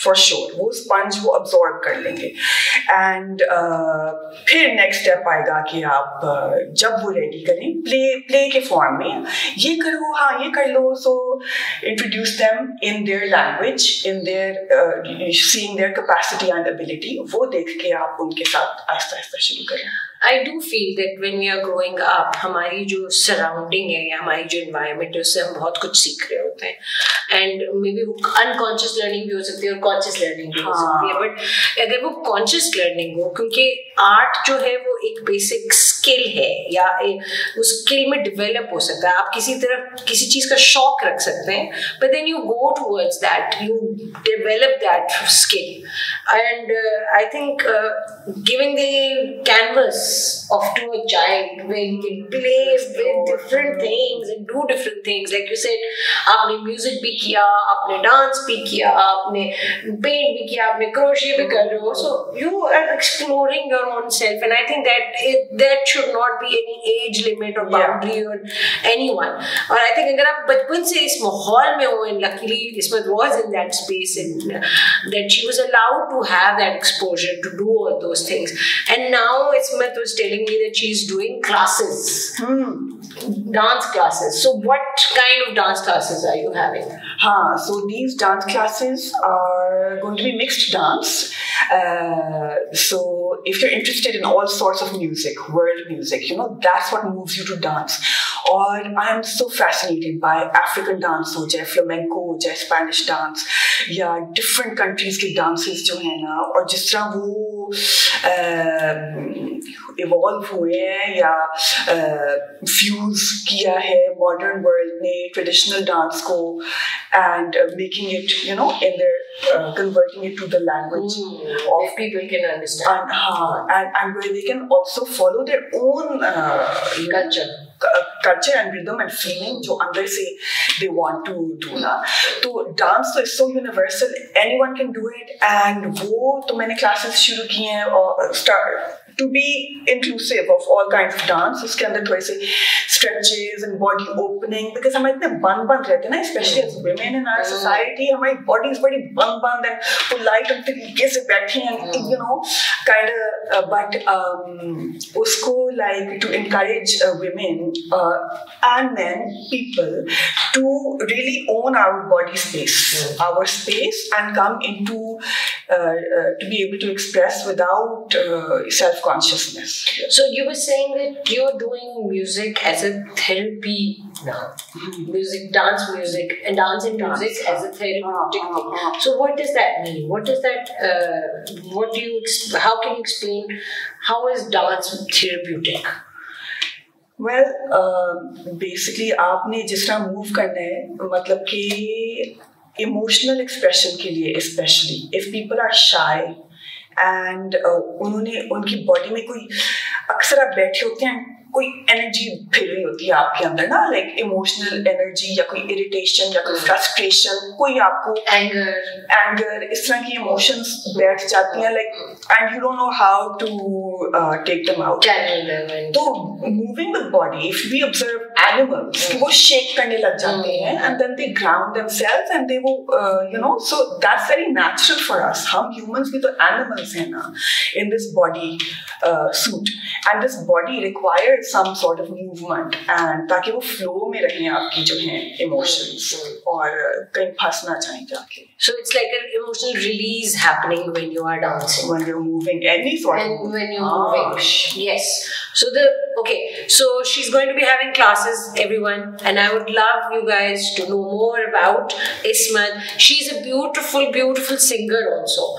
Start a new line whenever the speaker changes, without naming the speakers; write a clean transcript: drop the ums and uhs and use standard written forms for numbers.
For sure, वो sponge वो absorb कर लेंगे। एंड फिर नेक्स्ट स्टेप आएगा कि आप जब वो रेडी करें प्ले के फॉर्म में, ये करो, हाँ ये कर लो, so introduce them in their language, in their seeing their capacity and ability, वो देख के आप उनके साथ आहिस्ता आहिस्ता शुरू करें।
I do feel that when we are growing up, हमारी जो surrounding है या हमारी जो environment है उससे हम बहुत कुछ सीख रहे होते हैं, and maybe वो unconscious learning भी हो सकती है और conscious learning भी हो सकती है, but अगर वो conscious learning हो, क्योंकि art जो है वो एक basic skill है या उस skill में develop हो सकता है, आप किसी चीज़ का शौक रख सकते हैं, but then you go towards that, you develop that skill, and I think giving the canvas to a child where he can play with different things and do different things, like you said, आपने music भी किया, आपने dance भी किया, आपने paint भी किया, आपने crochet भी कर रहे हो, so you are exploring your own self, and I think that should not be any age limit or boundary on anyone. और I think अगर आप बचपन से इस माहौल में हो, and luckily Ismat was in that space, and that she was allowed to have that exposure to do all those things, and now Ismat was telling me that she's doing classes, dance classes. So what kind of dance classes are you having?
So these dance classes are going to be mixed dance. So if you're interested in all sorts of music, world music, that's what moves you to dance. Or I am so fascinated by African dance, हो जाए flamenco, हो जाए Spanish dance, या different countries के dances जो है ना, और जिस तरह वो evolve हुए हैं या fuse किया है modern world ने traditional dance को, and making it, in their converting it to the language
of people can understand,
and where they can also follow their own culture and rhythm and feeling जो अंदर से they want to do ना, तो dance तो is so universal, anyone can do it, and वो तो मैंने classes शुरू की हैं और start to be inclusive of all kinds of dance, उसके अंदर थोड़े से stretches and body opening, because हम इतने बंद रहते हैं ना, especially as women in our society, हमारी bodies बड़ी बंद and polite और तरीके से बैठी हैं, kind of, but उसको like to encourage women and men, people, to really own our body space, our space, and come into to be able to express without self-consciousness.
So you were saying that you're doing music as a therapy now, dance music as a therapeutic thing. So what does that mean? What does that? How can you explain how is dance therapeutic?
Well, basically आपने जिस तरह move करना है, मतलब कि emotional expression के लिए, especially if people are shy and उन्होंने उनकी body में कोई, अक्सर आप बैठे होते हैं, कोई एनर्जी फिर रही होती है आपके अंदर ना, लाइक इमोशनल एनर्जी या कोई इरिटेशन या कोई फ्रस्ट्रेशन, कोई आपको एंगर इस तरह की इमोशंस बैठ जाती हैं, like and you don't know how to take them out. तो moving the body, if we observe animals, वो शेक करने लग जाते हैं and then they ground themselves and they वो so that's very natural for us. हम humans भी तो एनिमल्स हैं ना in this body suit, and this body requires some sort of movement, and ताकि वो flow में रहें आपकी जो हैं emotions और कहीं फंस ना जाएं जाके.
So it's like an emotional release happening when you are dancing.
When you're moving, any sort of
movement. When you're moving. Yes. So so she's going to be having classes, everyone, and I would love you guys to know more about Ismat. She's a beautiful, beautiful singer also.